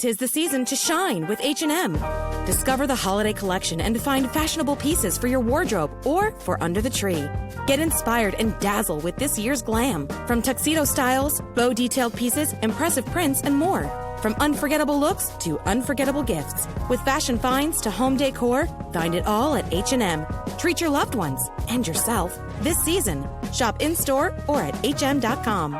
'Tis the season to shine with H&M. Discover the holiday collection and find fashionable pieces for your wardrobe or for under the tree. Get inspired and dazzle with this year's glam. From tuxedo styles, bow detailed pieces, impressive prints, and more. From unforgettable looks to unforgettable gifts. With fashion finds to home decor, find it all at H&M. Treat your loved ones and yourself this season. Shop in-store or at hm.com.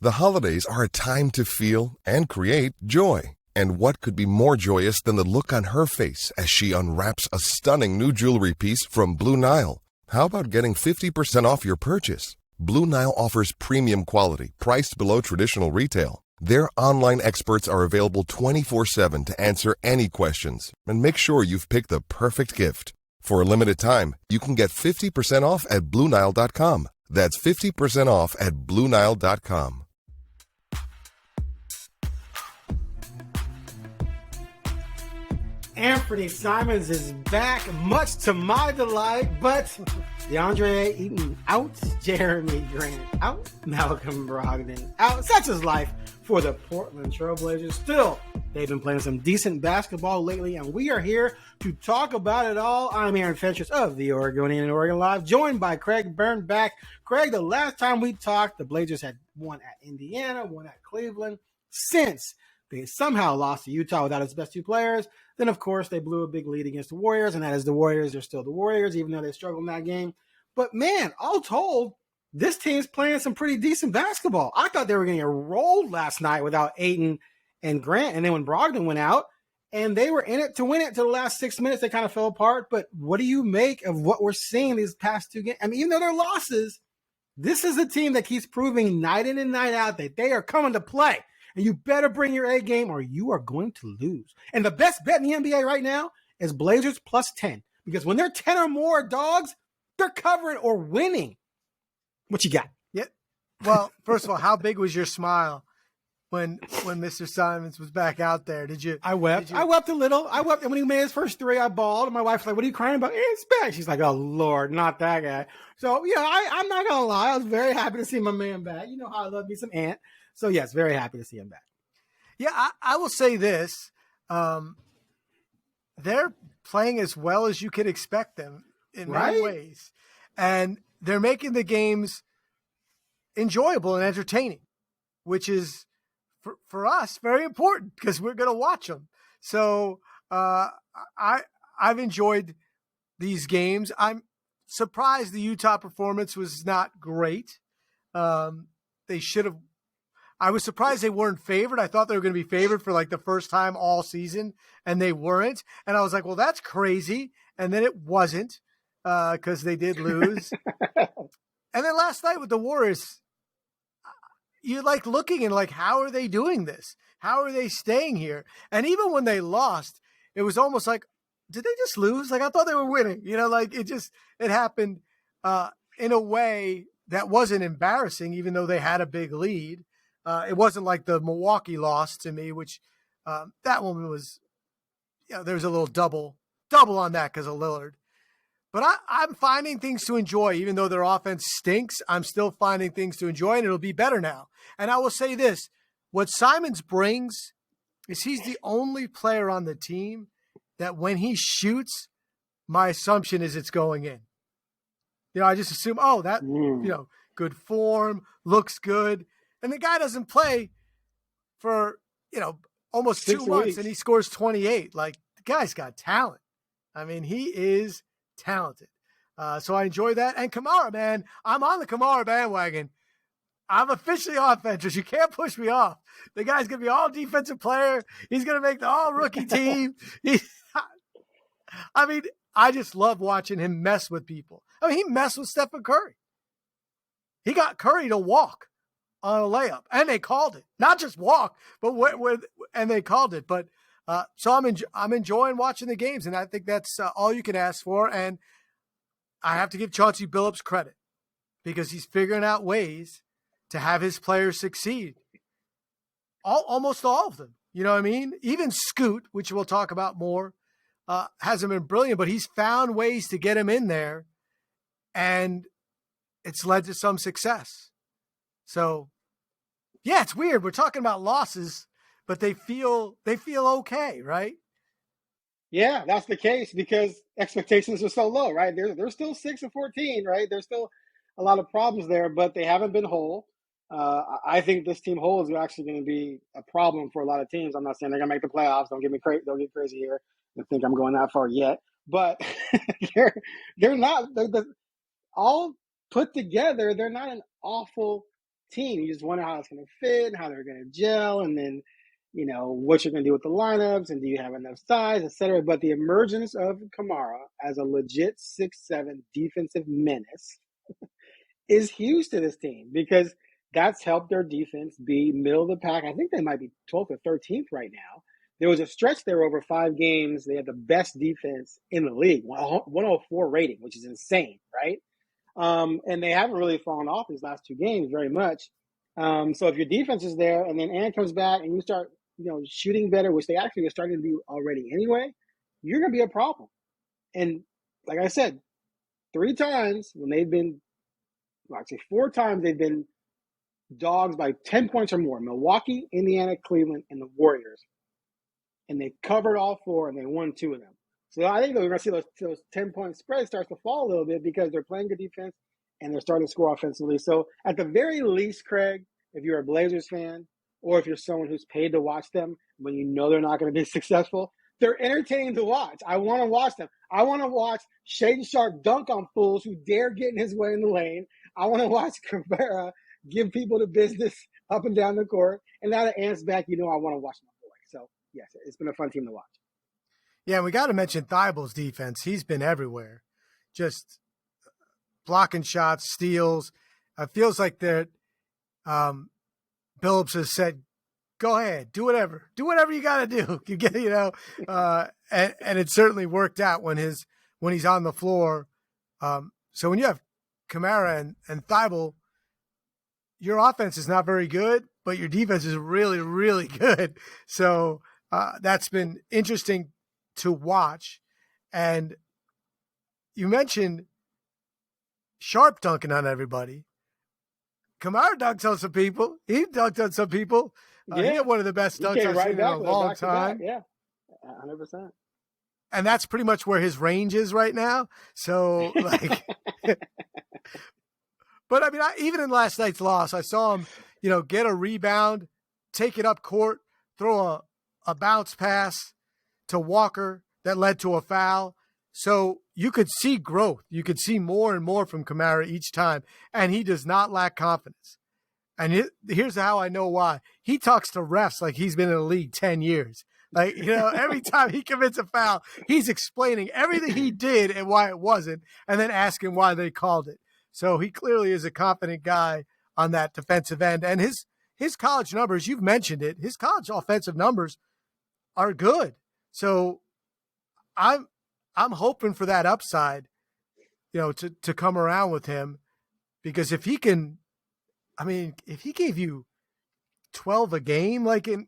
The holidays are a time to feel and create joy. And what could be more joyous than the look on her face as she unwraps a stunning new jewelry piece from Blue Nile? How about getting 50% off your purchase? Blue Nile offers premium quality, priced below traditional retail. Their online experts are available 24/7 to answer any questions and make sure you've picked the perfect gift. For a limited time, you can get 50% off at BlueNile.com. That's 50% off at BlueNile.com. Anfernee Simons is back, much to my delight, but DeAndre Ayton out, Jeremy Grant out, Malcolm Brogdon out. Such is life for the Portland Trailblazers. Still, they've been playing some decent basketball lately, and we are here to talk about it all. I'm Aaron Fentress of the Oregonian and Oregon Live, joined by Craig Birnbach. Craig, the last time we talked, the Blazers had won at Indiana, won at Cleveland. Since they somehow lost to Utah without its best two players, then, of course, they blew a big lead against the Warriors, and that is the Warriors. They're still the Warriors, even though they struggled in that game. But, man, all told, this team's playing some pretty decent basketball. I thought they were getting rolled last night without Ayton and Grant, and then when Brogdon went out, and they were in it to win it to the last 6 minutes, they kind of fell apart. But what do you make of what we're seeing these past two games? I mean, even though they're losses, this is a team that keeps proving night in and night out that they are coming to play. And you better bring your A game or you are going to lose. And the best bet in the NBA right now is Blazers plus 10. Because when they're 10 or more dogs, they're covering or winning. What you got? Yeah. Well, first of all, how big was your smile when Mr. Simons was back out there? Did you? I wept. I wept a little. I wept. And when he made his first three, I bawled. And my wife's like, what are you crying about? It's back. She's like, oh, Lord, not that guy. So, I'm not going to lie. I was very happy to see my man back. You know how I love me some Ant. So, yes, very happy to see him back. Yeah, I will say this. They're playing as well as you could expect them in many ways. And they're making the games enjoyable and entertaining, which is, for us, very important because we're going to watch them. So I've enjoyed these games. I'm surprised the Utah performance was not great. They should have. I was surprised they weren't favored. I thought they were going to be favored for like the first time all season, and they weren't. And I was like, well, that's crazy. And then it wasn't because they did lose. And then last night with the Warriors, you're like looking and like, how are they doing this? How are they staying here? And even when they lost, it was almost like, did they just lose? Like I thought they were winning. Like it happened in a way that wasn't embarrassing, even though they had a big lead. It wasn't like the Milwaukee loss to me, which that one was, there was a little double on that because of Lillard. But I'm finding things to enjoy, even though their offense stinks. I'm still finding things to enjoy, and it'll be better now. And I will say this, what Simons brings is he's the only player on the team that when he shoots, my assumption is it's going in. I just assume, good form, looks good. And the guy doesn't play for, almost 2 months and he scores 28. Like, the guy's got talent. I mean, he is talented. So I enjoy that. And Kamara, man, I'm on the Kamara bandwagon. I'm officially on Fentress. You can't push me off. The guy's going to be all defensive player. He's going to make the all rookie team. I just love watching him mess with people. I mean, he messed with Stephen Curry. He got Curry to walk on a layup, and they called it. Not just walk, but and they called it. But so I'm enjoying watching the games, and I think that's all you can ask for. And I have to give Chauncey Billups credit because he's figuring out ways to have his players succeed. Almost all of them. You know what I mean? Even Scoot, which we'll talk about more, hasn't been brilliant, but he's found ways to get him in there, and it's led to some success. So Yeah, it's weird. We're talking about losses, but they feel okay, right? Yeah, that's the case because expectations are so low, right? They're still 6-14, right? There's still a lot of problems there, but they haven't been whole. I think this team whole is actually going to be a problem for a lot of teams. I'm not saying they're going to make the playoffs. Don't get crazy here and think I'm going that far yet. But they're not. They're all put together. They're not an awful team. You just wonder how it's going to fit, how they're going to gel, and then what you're going to do with the lineups, and do you have enough size, et cetera. But the emergence of Kamara as a legit 6'7" defensive menace is huge to this team because that's helped their defense be middle of the pack. I think they might be 12th or 13th right now. There was a stretch there over 5 games. They had the best defense in the league, 104 rating, which is insane, right? And they haven't really fallen off these last 2 games very much. So if your defense is there and then Ant comes back and you start shooting better, which they actually were starting to do already anyway, you're going to be a problem. And like I said, 3 times when they've been, actually 4 times they've been dogs by 10 points or more: Milwaukee, Indiana, Cleveland, and the Warriors. And they covered all 4 and they won 2 of them. So I think we're going to see those 10-point spreads start to fall a little bit because they're playing good defense and they're starting to score offensively. So at the very least, Craig, if you're a Blazers fan or if you're someone who's paid to watch them when you know they're not going to be successful, they're entertaining to watch. I want to watch them. I want to watch Shaedon Sharpe dunk on fools who dare get in his way in the lane. I want to watch Cabrera give people the business up and down the court. And now that Ant's back, I want to watch my boy. So, yes, it's been a fun team to watch. Yeah, we got to mention Thibel's defense. He's been everywhere, just blocking shots, steals. It feels like that Billups has said, go ahead, do whatever you got to do. You get, and it certainly worked out when he's on the floor. So when you have Kamara and Thibault, your offense is not very good, but your defense is really, really good. So that's been interesting to watch. And you mentioned Sharpe dunking on everybody. Kamara dunked on some people. He dunked on some people. He had one of the best dunks I've seen in a long time. Yeah, 100%. And that's pretty much where his range is right now. So, but I mean, even in last night's loss, I saw him, get a rebound, take it up court, throw a bounce pass to Walker that led to a foul. So you could see growth. You could see more and more from Kamara each time, and he does not lack confidence. And here's how I know why. He talks to refs like he's been in the league 10 years. Every time he commits a foul, he's explaining everything he did and why it wasn't, and then asking why they called it. So he clearly is a confident guy on that defensive end. And his college numbers, you've mentioned it, his college offensive numbers are good. So I'm hoping for that upside, to come around with him, because if he gave you 12 a game, I can't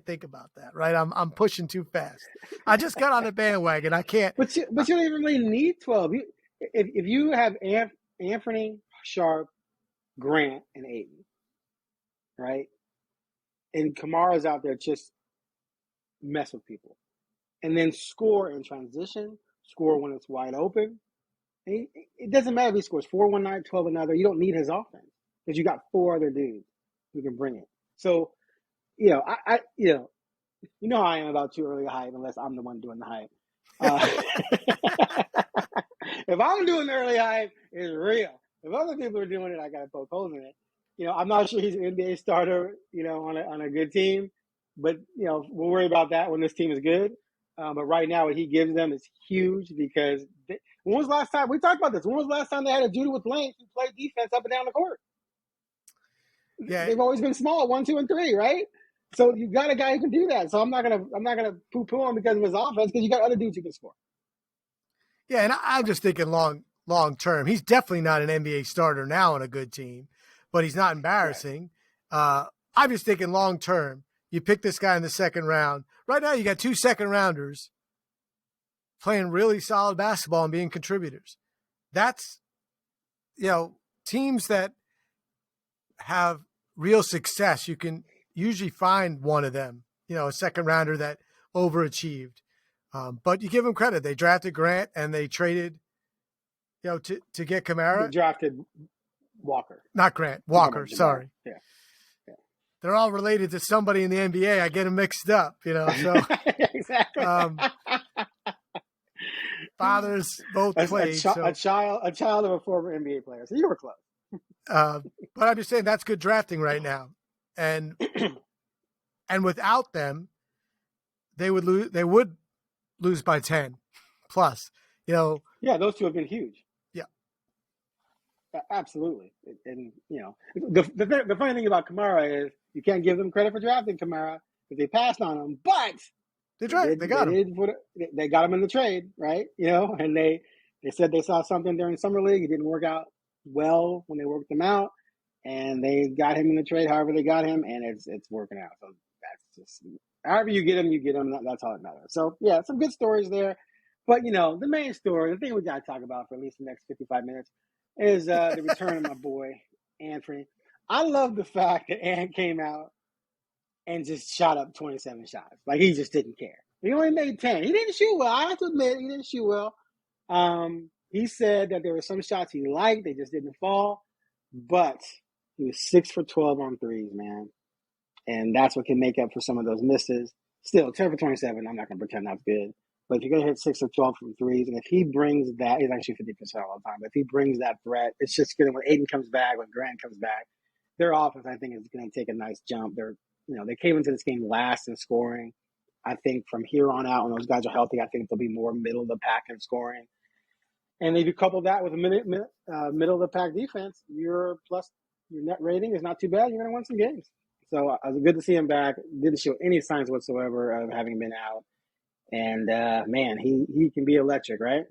think about that, right? I'm pushing too fast. I just got on the bandwagon. I can't. But you don't even really need 12. If you have Anfernee, Sharpe, Grant, and Ayton, right? And Kamara's out there, just mess with people. And then score in transition, score when it's wide open. It doesn't matter if he scores 4 one night, 12 another. You don't need his offense because you got 4 other dudes who can bring it. So, I how I am about too early hype unless I'm the one doing the hype. If I'm doing the early hype, it's real. If other people are doing it, I got to poke holes in it. I'm not sure he's an NBA starter, on a good team. But, we'll worry about that when this team is good. But right now, what he gives them is huge because when was the last time – we talked about this. When was the last time they had a dude with length who played defense up and down the court? Yeah. They've always been small, 1, 2, and 3, right? So you got a guy who can do that. So I'm not gonna poo-poo him because of his offense because you got other dudes who can score. Yeah, and I'm just thinking long term. He's definitely not an NBA starter now on a good team, but he's not embarrassing. Right. I'm just thinking long term. You pick this guy in the second round. Right now, you got 2 second rounders playing really solid basketball and being contributors. That's, teams that have real success, you can usually find one of them, a second rounder that overachieved. But you give them credit. They drafted Grant and they traded, to get Kamara. They drafted Walker. Not Grant, Walker, sorry. Yeah. They're all related to somebody in the NBA. I get them mixed up, so. Exactly. Fathers both played. A child of a former NBA player. So you were close. But I'm just saying that's good drafting right now. And without them, they would lose by 10 plus, Yeah, those two have been huge. Yeah. Absolutely. And, the funny thing about Kamara is you can't give them credit for drafting Kamara because they passed on him, but they got him. They got him in the trade, right? And they said they saw something during summer league. It didn't work out well when they worked him out, and they got him in the trade. However they got him, and it's working out. So that's just however you get him, you get him. That's all that matters. So yeah, some good stories there. But the main story, the thing we got to talk about for at least the next 55 minutes, is the return of my boy Anfernee. I love the fact that Ant came out and just shot up 27 shots. Like, he just didn't care. He only made 10. He didn't shoot well. I have to admit, he didn't shoot well. He said that there were some shots he liked. They just didn't fall. But he was 6 for 12 on threes, man. And that's what can make up for some of those misses. Still, 10 for 27, I'm not going to pretend that's good. But if you're going to hit 6 or 12 from threes, and if he brings that, he's actually 50% all the time. But if he brings that threat, it's just going to, when Aiden comes back, when Grant comes back, their offense, I think, is going to take a nice jump. They came into this game last in scoring. I think from here on out, when those guys are healthy, I think they'll be more middle of the pack in scoring. And if you couple that with a middle of the pack defense, your net rating is not too bad. You're going to win some games. So it was good to see him back. Didn't show any signs whatsoever of having been out. And man, he can be electric, right?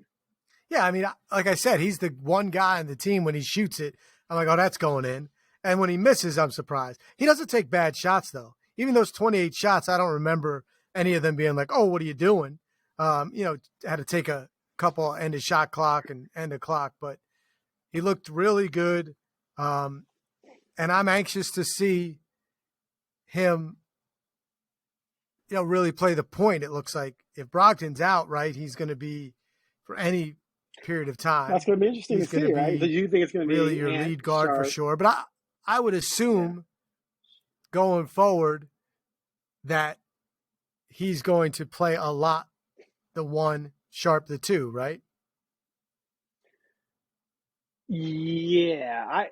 Yeah, I mean, like I said, he's the one guy on the team when he shoots it, I'm like, oh, that's going in. And when he misses, I'm surprised. He doesn't take bad shots, though. Even those 28 shots, I don't remember any of them being like, oh, what are you doing? Had to take a couple end of shot clock and end of clock, but he looked really good. And I'm anxious to see him, really play the point. It looks like if Brogdon's out, right, he's going to be for any period of time. That's going to be interesting to see, right? Do you think it's going to be really your lead guard for sure? But I would assume going forward that he's going to play a lot the 1, Sharp the 2, right? Yeah,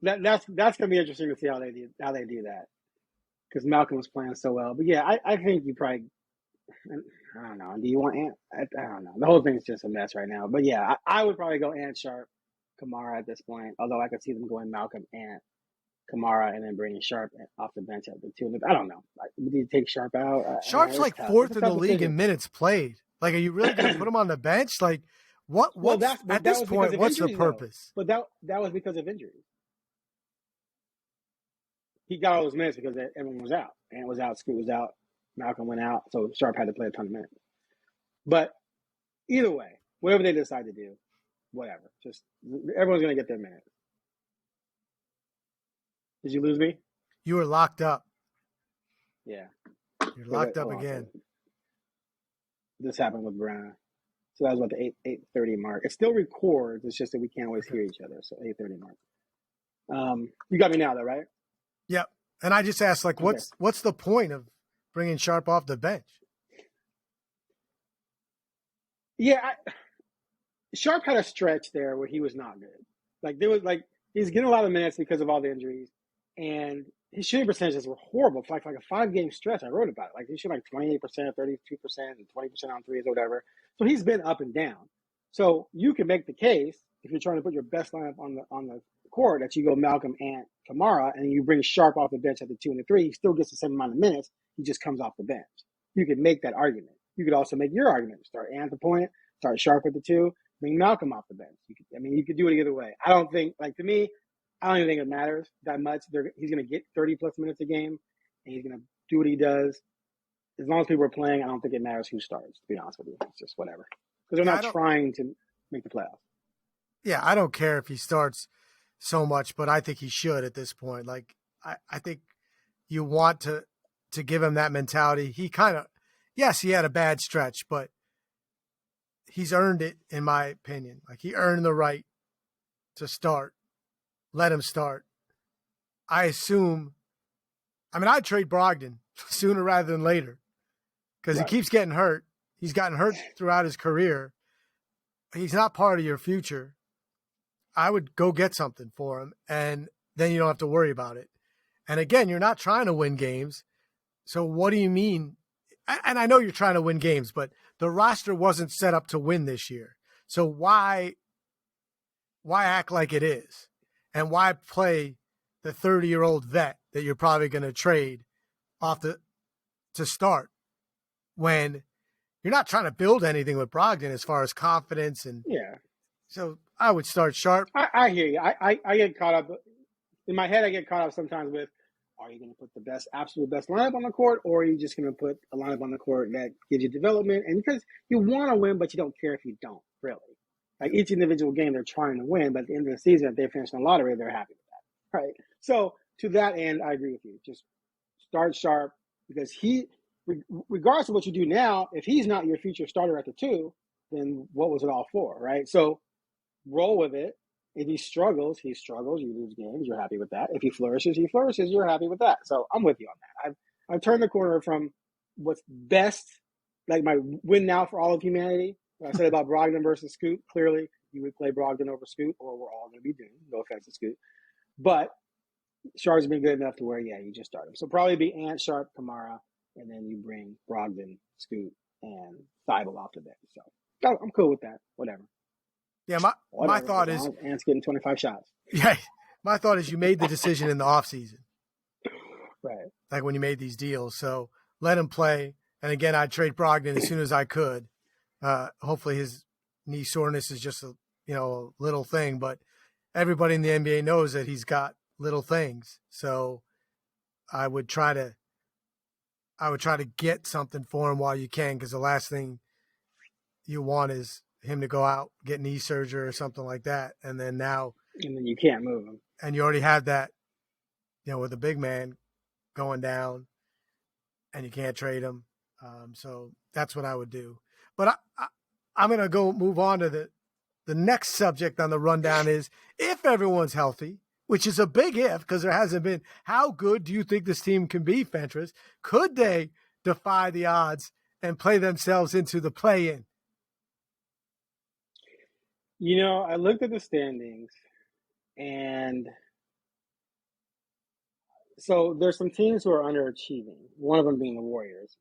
that's going to be interesting to see how they do that, because Malcolm was playing so well. But yeah, I think you probably, I don't know. Do you want Ant? I don't know. The whole thing's just a mess right now. But yeah, I would probably go Ant, Sharp, Kamara at this point. Although I could see them going Malcolm, Ant, Kamara, and then bringing Sharp off the bench at the 2. I don't know. Do you take Sharp out? Sharp's like tough. 4th in the league in minutes played. Like, are you really going to put him on the bench? Like, what? Well, at this point, what's the purpose? But that was because of injuries. He got all those minutes because everyone was out. Ant was out, Scoot was out, Malcolm went out, so Sharp had to play a ton of minutes. But either way, whatever they decide to do, whatever. Just everyone's going to get their minutes. Did you lose me? You were locked up. Yeah. You're locked up again. This happened with Brown. So that was about the 8:30 mark. It still records. It's just that we can't always hear each other. So 8:30 mark. You got me now, though, right? Yep. And I just asked, like, what's the point of bringing Sharp off the bench? Yeah, Sharp had a stretch there where he was not good. Like, there was like he's getting a lot of minutes because of all the injuries, and his shooting percentages were horrible for like a 5-game stretch. I wrote about it. Like, he shot like 28%, 32%, and 20% on threes or whatever. So he's been up and down. So you can make the case, if you're trying to put your best lineup on the court, that you go Malcolm, Ant, Kamara, and you bring Sharp off the bench at the 2 and the 3. He still gets the same amount of minutes. He just comes off the bench. You could make that argument. You could also make your argument. Start Ant at the point, start Sharp at the 2, bring Malcolm off the bench. You could do it either way. I don't think, to me, I don't even think it matters that much. He's going to get 30-plus minutes a game, and he's going to do what he does. As long as people are playing, I don't think it matters who starts, to be honest with you. It's just whatever. Because they're not trying to make the playoffs. Yeah, I don't care if he starts so much, but I think he should at this point. Like, I think you want to give him that mentality. He kind of, yes, he had a bad stretch, but he's earned it, in my opinion. Like, he earned the right to start. Let him start. I assume, I'd trade Brogdon sooner rather than later because he keeps getting hurt. He's gotten hurt throughout his career. He's not part of your future. I would go get something for him, and then you don't have to worry about it. And again, you're not trying to win games. So what do you mean? And I know you're trying to win games, but the roster wasn't set up to win this year. So why act like it is? And why play the 30-year-old vet that you're probably going to trade to start when you're not trying to build anything with Brogdon as far as confidence and So I would start Sharp. I hear you. I get caught up in my head. I get caught up sometimes with, are you going to put the absolute best lineup on the court, or are you just going to put a lineup on the court that gives you development? And because you want to win, but you don't care if you don't, really. Like each individual game, they're trying to win, but at the end of the season, if they finish in the lottery, they're happy with that, right? So to that end, I agree with you. Just start Sharp because regardless of what you do now, if he's not your future starter at the 2, then what was it all for, right? So roll with it. If he struggles, you lose games, you're happy with that. If he flourishes, you're happy with that. So I'm with you on that. I've turned the corner from what's best, like my win now for all of humanity. When I said about Brogdon versus Scoot, clearly you would play Brogdon over Scoot, or we're all going to be doomed. No offense to Scoot. But Sharp's been good enough to where, you just start him. So probably be Ant, Sharp, Kamara, and then you bring Brogdon, Scoot, and Thibault off the bench. So I'm cool with that. Whatever. Yeah, my thought is Ant's getting 25 shots. Yeah, my thought is you made the decision in the offseason. Right. Like when you made these deals. So let him play. And again, I'd trade Brogdon as soon as I could. Hopefully his knee soreness is just a little thing, but everybody in the NBA knows that he's got little things. So I would try to get something for him while you can, because the last thing you want is him to go out, get knee surgery or something like that. And then you can't move him. And you already had that, with a big man going down and you can't trade him. So that's what I would do. But I'm going to move on to the next subject on the rundown is if everyone's healthy, which is a big if because there hasn't been. How good do you think this team can be, Fentress? Could they defy the odds and play themselves into the play-in? I looked at the standings, and so there's some teams who are underachieving, one of them being the Warriors.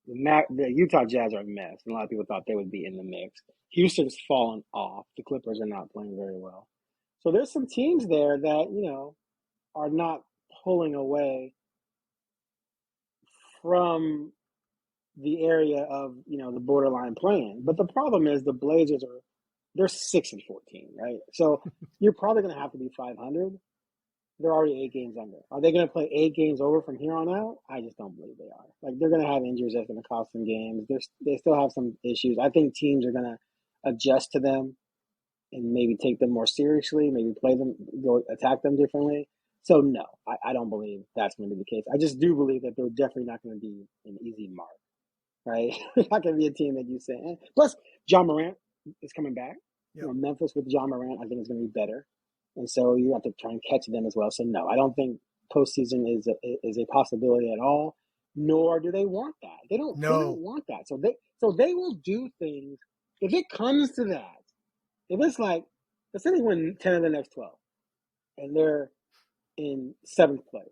The Utah Jazz are a mess, and a lot of people thought they would be in the mix. Houston's fallen off. The Clippers are not playing very well. So there's some teams there that, are not pulling away from the area of, the borderline playing. But the problem is the Blazers they're 6-14, right? So you're probably going to have to be 500. They're already 8 games under. Are they going to play 8 games over from here on out? I just don't believe they are. Like, they're going to have injuries that's going to cost them games. They still have some issues. I think teams are going to adjust to them and maybe take them more seriously, maybe play them, go attack them differently. So, no, I don't believe that's going to be the case. I just do believe that they're definitely not going to be an easy mark, right? They're not going to be a team that you say. Plus, John Morant is coming back. Yep. Memphis with John Morant, I think, is going to be better. And so you have to try and catch them as well. So, no, I don't think postseason is a possibility at all, nor do they want that. They don't want that. So they will do things. If it comes to that, if it's like, let's say they win 10 of the next 12, and they're in 7th place,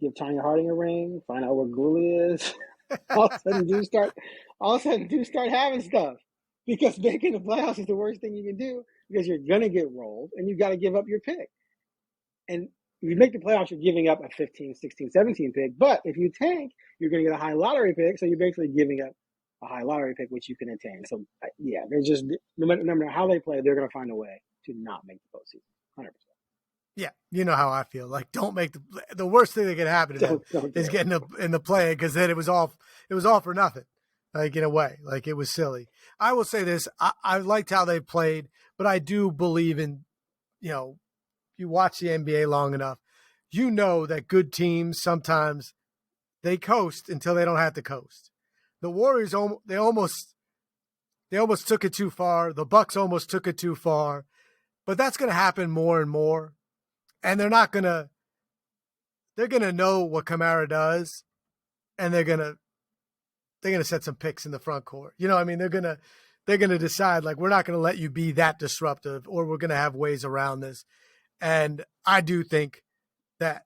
give Tanya Harding a ring, find out where Gooley is. all of a sudden, do start having stuff. Because making the playoffs is the worst thing you can do because you're going to get rolled and you got to give up your pick. And if you make the playoffs, you're giving up a 15, 16, 17 pick. But if you tank, you're going to get a high lottery pick. So you're basically giving up a high lottery pick, which you can attain. So, they're just, no matter how they play, they're going to find a way to not make the postseason. 100%. Yeah, you know how I feel. Like, don't make the worst thing that could happen to them is getting in the play because then it was all for nothing. Like, in a way, like it was silly. I will say this. I liked how they played, but I do believe in, you watch the NBA long enough, you know that good teams sometimes they coast until they don't have to coast. The Warriors, they almost took it too far. The Bucks almost took it too far, but that's going to happen more and more. And they're going to know what Kamara does, and they're going to set some picks in the front court. You know, I mean, they're going to decide, like, we're not going to let you be that disruptive, or we're going to have ways around this. And I do think that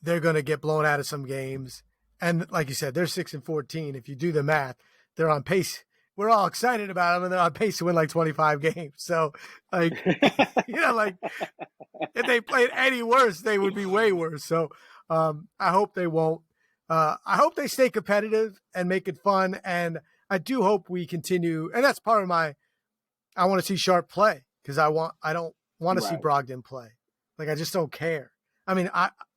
they're going to get blown out of some games. And like you said, they're 6-14. If you do the math, they're on pace. We're all excited about them, and they're on pace to win like 25 games. So, like, like if they played any worse, they would be way worse. So I hope they won't. I hope they stay competitive and make it fun. And I do hope we continue. And that's part of I want to see Sharp play, because I don't want to see Brogdon play. Like, I just don't care. I mean,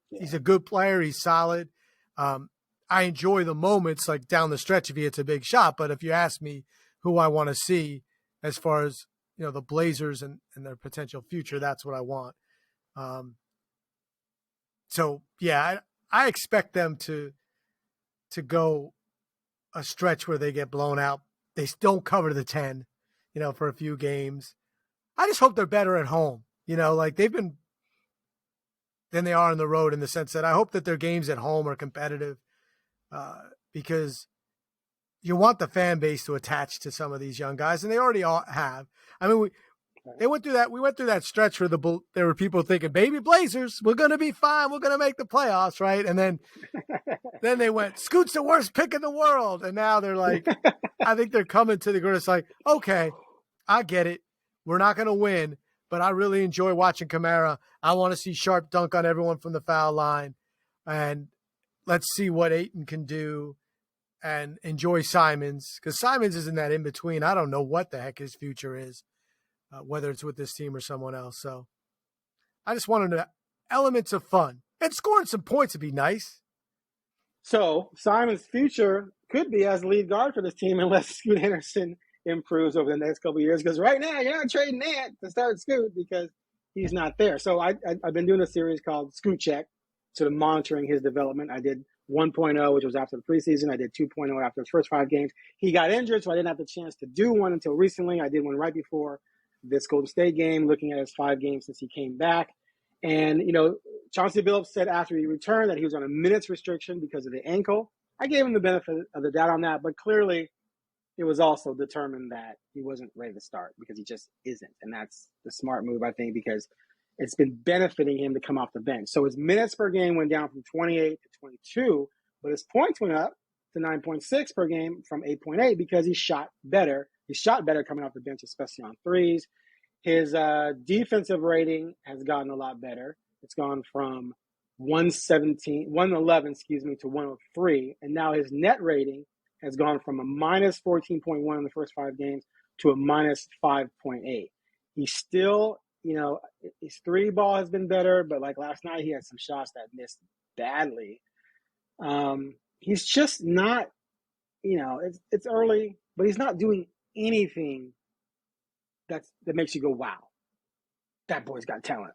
he's a good player. He's solid. I enjoy the moments, like down the stretch if he hits a big shot. But if you ask me who I want to see as far as, the Blazers and their potential future, that's what I want. So, yeah, I expect them to go a stretch where they get blown out. They don't cover the 10, for a few games. I just hope they're better at home. Like they've been than they are on the road, in the sense that I hope that their games at home are competitive, because you want the fan base to attach to some of these young guys, and they already all have. I mean, we went through that stretch where there were people thinking, baby Blazers, we're going to be fine. We're going to make the playoffs, right? And then they went, Scoot's the worst pick in the world. And now they're like, I think they're coming to the grid. It's like, okay, I get it. We're not going to win, but I really enjoy watching Kamara. I want to see Sharp dunk on everyone from the foul line. And let's see what Ayton can do, and enjoy Simons, because Simons is in that in-between. I don't know what the heck his future is, whether it's with this team or someone else. So I just wanted elements of fun. And scoring some points would be nice. So Simon's future could be as lead guard for this team, unless Scoot Henderson improves over the next couple of years. Because right now you're not trading Ant to start Scoot because he's not there. So I've been doing a series called Scoot Check, sort of monitoring his development. I did 1.0, which was after the preseason. I did 2.0 after his first 5 games. He got injured, so I didn't have the chance to do one until recently. I did one right before this Golden State game, looking at his 5 games since he came back. And, Chauncey Billups said after he returned that he was on a minutes restriction because of the ankle. I gave him the benefit of the doubt on that, but clearly it was also determined that he wasn't ready to start, because he just isn't. And that's the smart move, I think, because it's been benefiting him to come off the bench. So his minutes per game went down from 28 to 22, but his points went up to 9.6 per game from 8.8 because he shot better. He shot better coming off the bench, especially on threes. His defensive rating has gotten a lot better. It's gone from 111, to 103. And now his net rating has gone from a minus 14.1 in the first 5 games to a minus 5.8. He's still, his 3 ball has been better, but like last night, he had some shots that missed badly. He's just not, it's early, but he's not doing anything that makes you go, wow, that boy's got talent.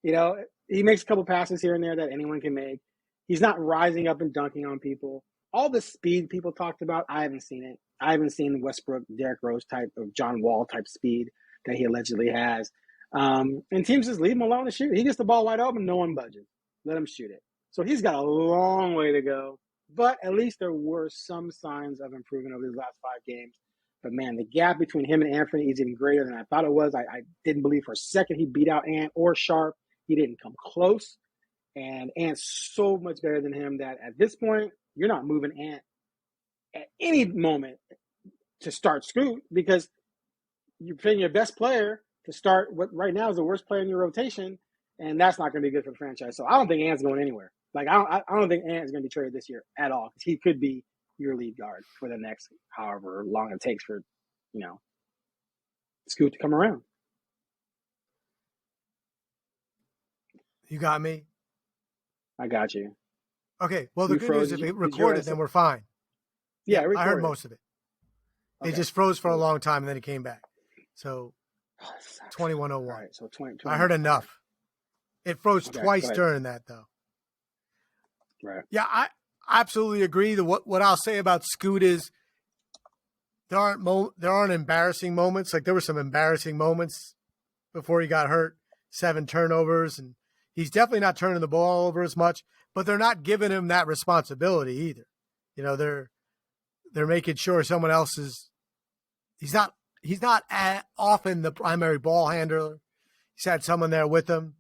He makes a couple passes here and there that anyone can make. He's not rising up and dunking on people. All the speed people talked about, I haven't seen it. I haven't seen the Westbrook, Derrick Rose type of John Wall type speed that he allegedly has. And teams just leave him alone to shoot. He gets the ball wide open, no one budges. Let him shoot it. So he's got a long way to go. But at least there were some signs of improvement over these last 5 games. But, man, the gap between him and Anfernee is even greater than I thought it was. I didn't believe for a second he beat out Ant or Sharp. He didn't come close. And Ant's so much better than him that at this point, you're not moving Ant at any moment to start Scoot, because you're playing your best player to start what right now is the worst player in your rotation, and that's not going to be good for the franchise. So I don't think Ant's going anywhere. Like, I don't think Ant is going to be traded this year at all, because he could be your lead guard for the next however long it takes for, Scoot to come around. You got me? I got you. Okay, well, the good news is if it recorded, then we're fine. Yeah, I heard most of it. It just froze for a long time, and then it came back. So 21:01. All right, so 20. I heard enough. It froze twice during that, though. Right. Yeah, I absolutely agree. What I'll say about Scoot is there aren't embarrassing moments. Like, there were some embarrassing moments before he got hurt. 7 turnovers, and he's definitely not turning the ball over as much. But they're not giving him that responsibility either. You know, they're making sure someone else is. He's not often the primary ball handler. He's had someone there with him,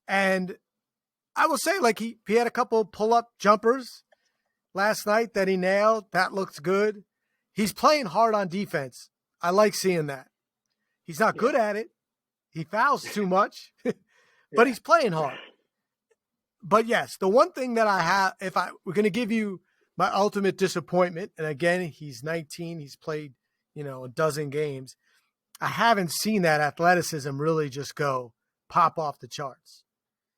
and I will say, like, he had a couple pull-up jumpers last night that he nailed. That looks good. He's playing hard on defense. I like seeing that. He's not good at it. He fouls too much, but he's playing hard. But yes, the one thing that I have, we're going to give you my ultimate disappointment, and again, he's 19. He's played, a dozen games. I haven't seen that athleticism really just go pop off the charts.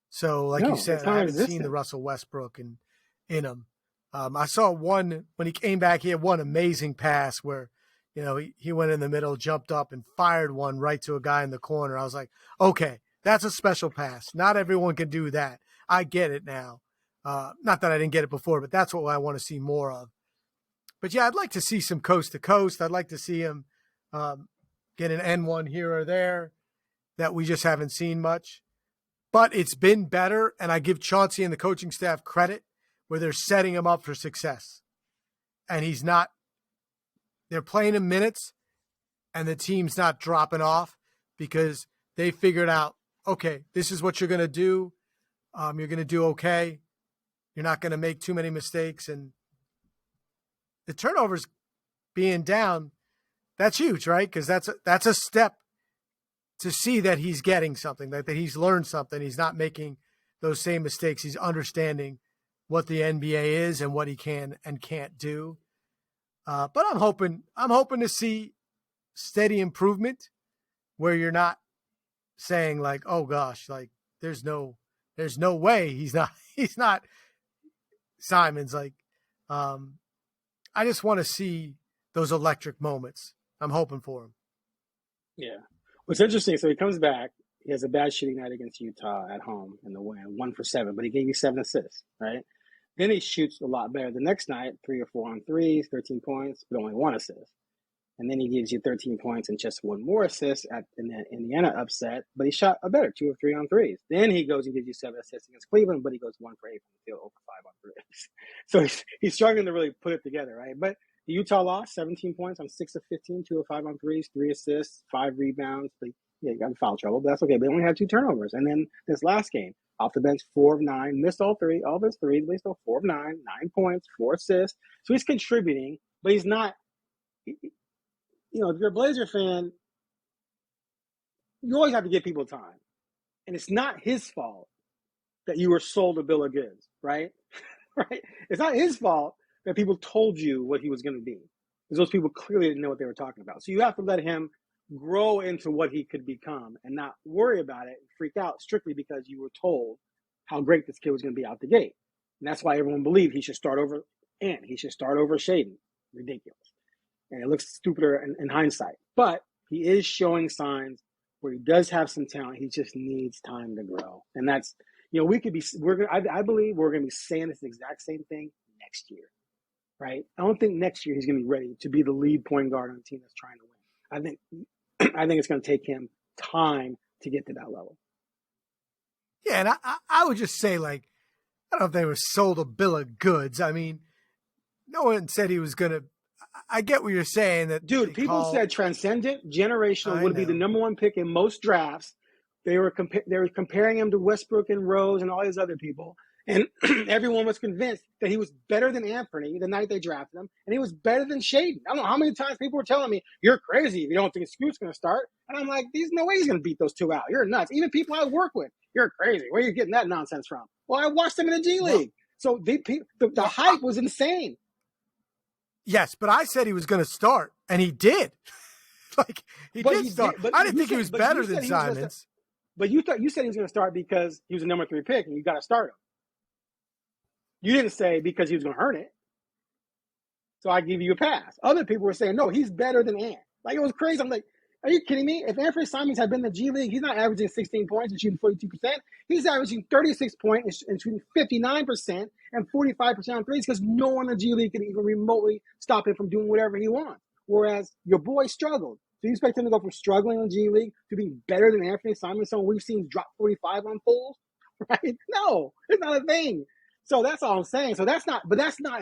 So, like you said, I haven't seen the Russell Westbrook in him. I saw one when he came back. He had one amazing pass where, he went in the middle, jumped up, and fired one right to a guy in the corner. I was like, okay, that's a special pass. Not everyone can do that. I get it now. Not that I didn't get it before, but that's what I want to see more of. But yeah, I'd like to see some coast to coast. I'd like to see him get an N1 here or there that we just haven't seen much. But it's been better, and I give Chauncey and the coaching staff credit where they're setting him up for success. And he's not – they're playing him minutes, and the team's not dropping off because they figured out, okay, this is what you're going to do. You're going to do okay. You're not going to make too many mistakes. And the turnovers being down, that's huge, right? Because that's a step to see that he's getting something, that he's learned something. He's not making those same mistakes. He's understanding what the NBA is and what he can and can't do. But I'm hoping to see steady improvement where you're not saying like, oh gosh, like there's no way he's not Simons. Like, I just want to see those electric moments. I'm hoping for him. Yeah. What's interesting, so he comes back. He has a bad shooting night against Utah at home in the win, 1 for 7, but he gave you 7 assists, right? Then he shoots a lot better the next night, 3 or 4 on threes, 13 points, but only 1 assist. And then he gives you 13 points and just 1 more assist in the Indiana upset, but he shot a better 2 of 3 on threes. Then he goes and gives you 7 assists against Cleveland, but he goes 1 for 8 from the field, 0 for 5 on threes. So he's struggling to really put it together, right? But the Utah lost 17 points on 6 of 15, 2 of 5 on threes, 3 assists, 5 rebounds. But yeah, you got in foul trouble, but that's okay. They only had 2 turnovers. And then this last game, off the bench, 4 of 9, missed all of his threes, but he's still 4 of 9, 9 points, 4 assists. So he's contributing, but he's not, if you're a Blazer fan, you always have to give people time. And it's not his fault that you were sold a bill of goods, right? Right? It's not his fault that people told you what he was going to be. Because those people clearly didn't know what they were talking about. So you have to let him grow into what he could become and not worry about it and freak out strictly because you were told how great this kid was going to be out the gate. And that's why everyone believed he should start over Ant. He should start over Shaden. Ridiculous. And it looks stupider in hindsight. But he is showing signs where he does have some talent. He just needs time to grow. And that's, I believe we're going to be saying this exact same thing next year. Right? I don't think next year he's going to be ready to be the lead point guard on a team that's trying to win. I think it's going to take him time to get to that level. Yeah, and I would just say, like, I don't know if they were sold a bill of goods. I mean, no one said he was going to. I get what you're saying. That dude, people said transcendent, generational would be the number 1 pick in most drafts. They were comparing him to Westbrook and Rose and all these other people. And everyone was convinced that he was better than Anfernee the night they drafted him, and he was better than Shaden. I don't know how many times people were telling me, you're crazy if you don't think Scoot's going to start. And I'm like, there's no way he's going to beat those 2 out. You're nuts. Even people I work with, you're crazy. Where are you getting that nonsense from? Well, I watched them in the G League. So the hype was insane. Yes, but I said he was going to start, and he did. He did start. I didn't think he was better than Simons. But you said he was going to start because he was a number 3 pick, and you got to start him. You didn't say because he was going to earn it. So I give you a pass. Other people were saying, no, he's better than Ant. Like, it was crazy. I'm like, are you kidding me? If Anfernee Simons had been in the G League, he's not averaging 16 points and shooting 42%. He's averaging 36 points and shooting 59% and 45% on threes because no one in the G League can even remotely stop him from doing whatever he wants. Whereas your boy struggled. So you expect him to go from struggling in the G League to being better than Anfernee Simons, someone we've seen drop 45 on pulls, right? No, it's not a thing. So that's all I'm saying. So that's not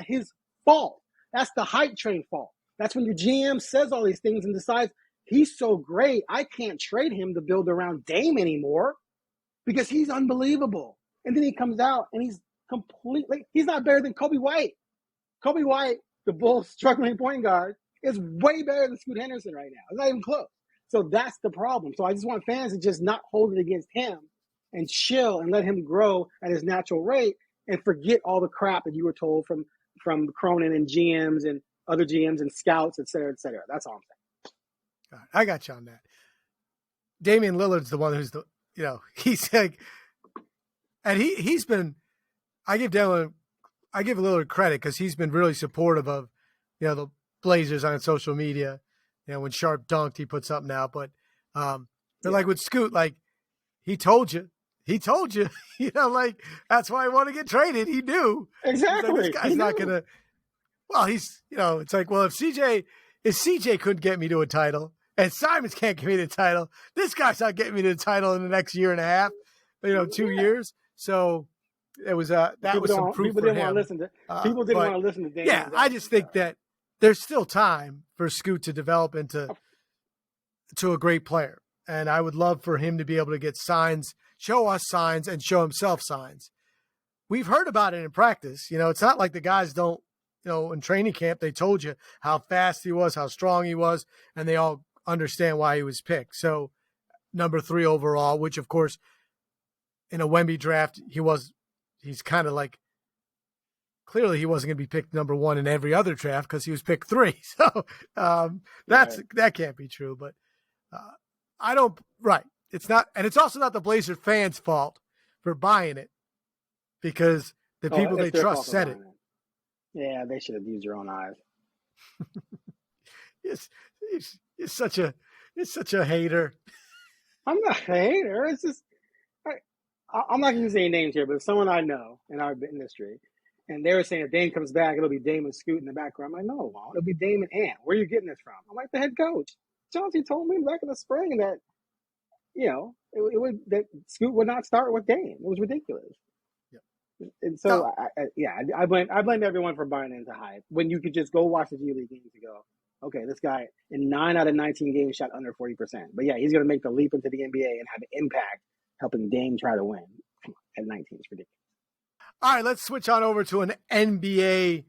his fault. That's the hype train fault. That's when your GM says all these things and decides he's so great, I can't trade him to build around Dame anymore because he's unbelievable. And then he comes out and he's not better than Kobe White. Kobe White, the Bulls' struggling point guard, is way better than Scoot Henderson right now. It's not even close. So that's the problem. So I just want fans to just not hold it against him and chill and let him grow at his natural rate and forget all the crap that you were told from Cronin and GMs and other GMs and scouts, et cetera, et cetera. That's all I'm saying. All right, I got you on that. Damian Lillard's the one who's he's like, and he's been, I give Lillard credit because he's been really supportive of, the Blazers on social media. When Sharp dunked, he put something out, but like with Scoot, like he told you, like that's why I want to get traded. He knew exactly. Like, this guy's not gonna. Well, he's it's like, well, if CJ couldn't get me to a title and Simons can't get me to a title, this guy's not getting me to the title in the next year and a half, 2 years. So it was that was some proof for him. People didn't want to listen to Damian. Yeah, I just think that there's still time for Scoot to develop into a great player, and I would love for him to be able to get signs, show us signs, and show himself signs. We've heard about it in practice. It's not like the guys don't. In training camp, they told you how fast he was, how strong he was, and they all understand why he was picked. So, number 3 overall, which of course, in a Wemby draft, he's kind of like, clearly he wasn't going to be picked number 1 in every other draft because he was picked 3. So, that can't be true. But it's not, and it's also not the Blazer fans' fault for buying it because the people they trust said it. Yeah, they should have used your own eyes. You're such a hater. I'm not a hater. It's just I'm not going to use any names here, but if someone I know in our industry, and they were saying if Dame comes back, it'll be Dame and Scoot in the background. I'm like, no, it won't. It'll be Dame and Ant. Where are you getting this from? I'm like, the head coach. Chauncey told me back in the spring that that Scoot would not start with Dame. It was ridiculous. And so, I blame everyone for buying into hype when you could just go watch the G League games and go, okay, this guy in 9 out of 19 games shot under 40%. But yeah, he's going to make the leap into the NBA and have an impact helping Dame try to win. At 19, it's ridiculous. All right, let's switch on over to an NBA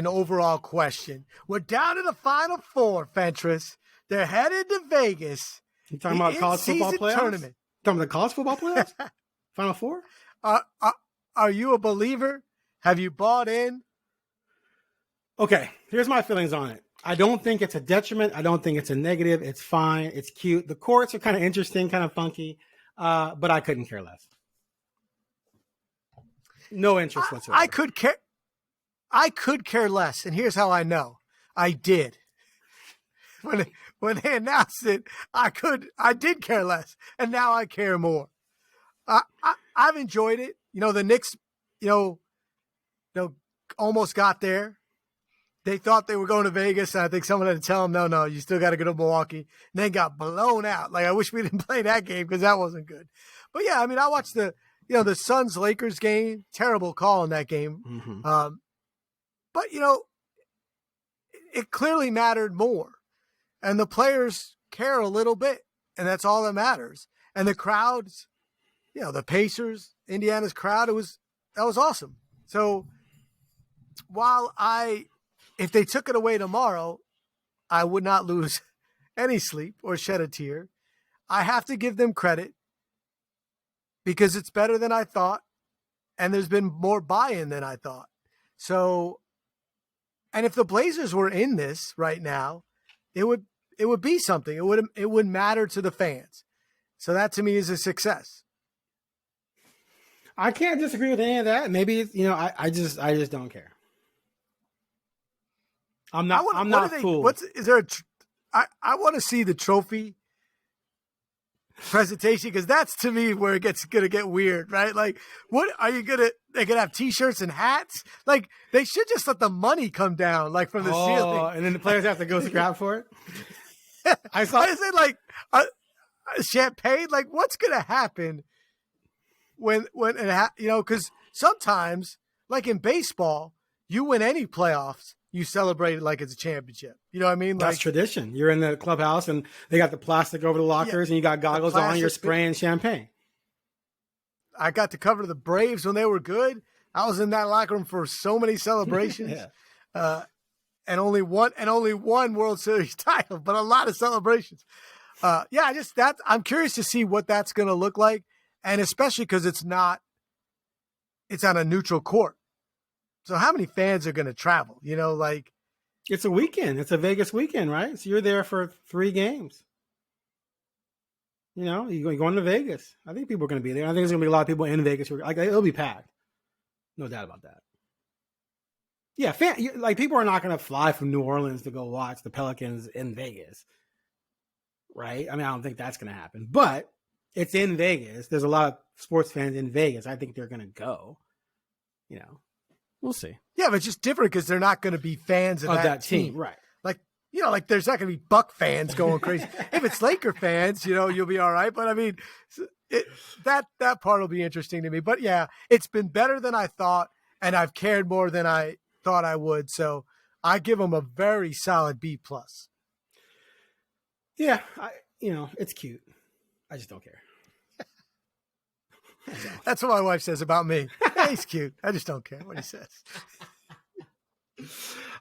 overall question. We're down to the Final Four, Fentress. They're headed to Vegas. You talking about college football playoffs? Tournament. Talking about the college football playoffs? Final Four? Are you a believer? Have you bought in? Okay, here's my feelings on it. I don't think it's a detriment. I don't think it's a negative. It's fine. It's cute. The courts are kind of interesting, kind of funky, but I couldn't care less. No interest whatsoever. I could care less, and here's how I know. I did. When they announced it, I did care less, and now I care more. I've enjoyed it. The Knicks, almost got there. They thought they were going to Vegas, and I think someone had to tell them, no, you still got to go to Milwaukee. And then got blown out. Like, I wish we didn't play that game because that wasn't good. But, yeah, I mean, I watched the Suns-Lakers game. Terrible call in that game. Mm-hmm. But, it clearly mattered more. And the players care a little bit, and that's all that matters. And the crowds, the Pacers, Indiana's crowd, that was awesome. So while if they took it away tomorrow, I would not lose any sleep or shed a tear. I have to give them credit because it's better than I thought, and there's been more buy-in than I thought. So, and if the Blazers were in this right now, it would be something. It would matter to the fans. So that to me is a success. I can't disagree with any of that. Maybe I just don't care. I'm not fooled. I want to see the trophy presentation, because that's, to me, where it gets going to get weird, right? Like, what are you going to, they're going to have T-shirts and hats? Like, they should just let the money come down, like, from the ceiling. And then the players have to go scrap for it? I saw. Is it like champagne? Like, what's going to happen when it because sometimes, like in baseball, you win any playoffs, you celebrate it like it's a championship. You know what I mean? That's tradition. You're in the clubhouse and they got the plastic over the lockers, and you got goggles on, you're spraying champagne. I got to cover the Braves when they were good. I was in that locker room for so many celebrations. And only one World Series title, but a lot of celebrations. I'm curious to see what that's going to look like. And especially because it's on a neutral court. So how many fans are going to travel? It's a weekend. It's a Vegas weekend, right? So you're there for 3 games. You're going to Vegas. I think people are going to be there. I think there's going to be a lot of people in Vegas. It'll be packed. No doubt about that. Yeah, people are not going to fly from New Orleans to go watch the Pelicans in Vegas, right? I mean, I don't think that's going to happen. But it's in Vegas. There's a lot of sports fans in Vegas. I think they're going to go. We'll see. Yeah, but it's just different because they're not going to be fans of that team. Right. Like there's not going to be Buck fans going crazy. If it's Laker fans, you'll be all right. But I mean, that part will be interesting to me. But yeah, it's been better than I thought, and I've cared more than I thought I would. So I give them a very solid B+. Yeah, it's cute. I just don't care. That's what my wife says about me. Hey, he's cute. I just don't care what he says.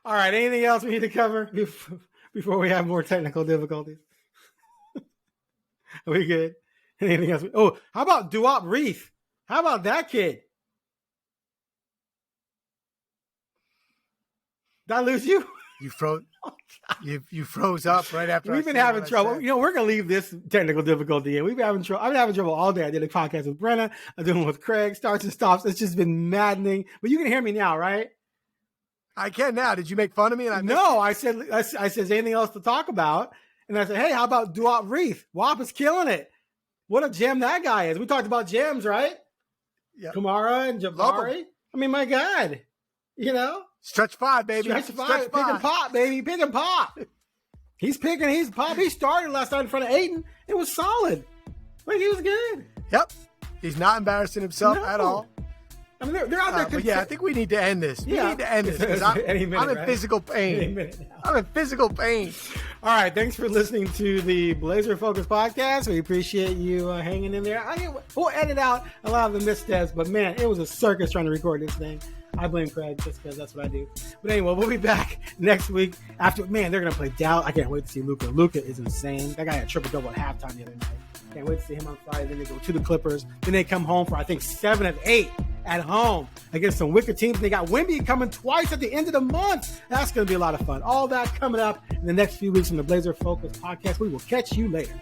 All right. Anything else we need to cover before we have more technical difficulties? Are we good? Anything else? How about Duop Reith? How about that kid? Did I lose you? You froze. You froze up right after. We've been having trouble. We're gonna leave this technical difficulty in. We've been having trouble. I've been having trouble all day. I did a podcast with Brenna. I'm doing it with Craig. Starts and stops. It's just been maddening. But you can hear me now, right? I can now. Did you make fun of me? No, I said, is anything else to talk about? And I said, hey, how about Duop Reith? Wop is killing it. What a gem that guy is. We talked about gems, right? Yeah. Kamara and Jabari. I mean, my God. Stretch 5, baby. Stretch 5. Pick and pop, baby. Pick and pop. He's picking. He's pop. He started last night in front of Ayton. It was solid. He was good. Yep. He's not embarrassing himself at all. I mean, they're out there. But I think we need to end this. We need to end this because I'm in physical pain. I'm in physical pain. All right. Thanks for listening to the Blazer Focus podcast. We appreciate you hanging in there. We'll edit out a lot of the missteps, but man, it was a circus trying to record this thing. I blame Craig just because that's what I do. But anyway, we'll be back next week after. Man, they're going to play Dallas. I can't wait to see Luka. Luka is insane. That guy had triple-double at halftime the other night. Can't wait to see him on Friday. Then they go to the Clippers. Then they come home for, I think, 7 of 8 at home against some wicked teams. They got Wemby coming twice at the end of the month. That's going to be a lot of fun. All that coming up in the next few weeks on the Blazer Focus podcast. We will catch you later.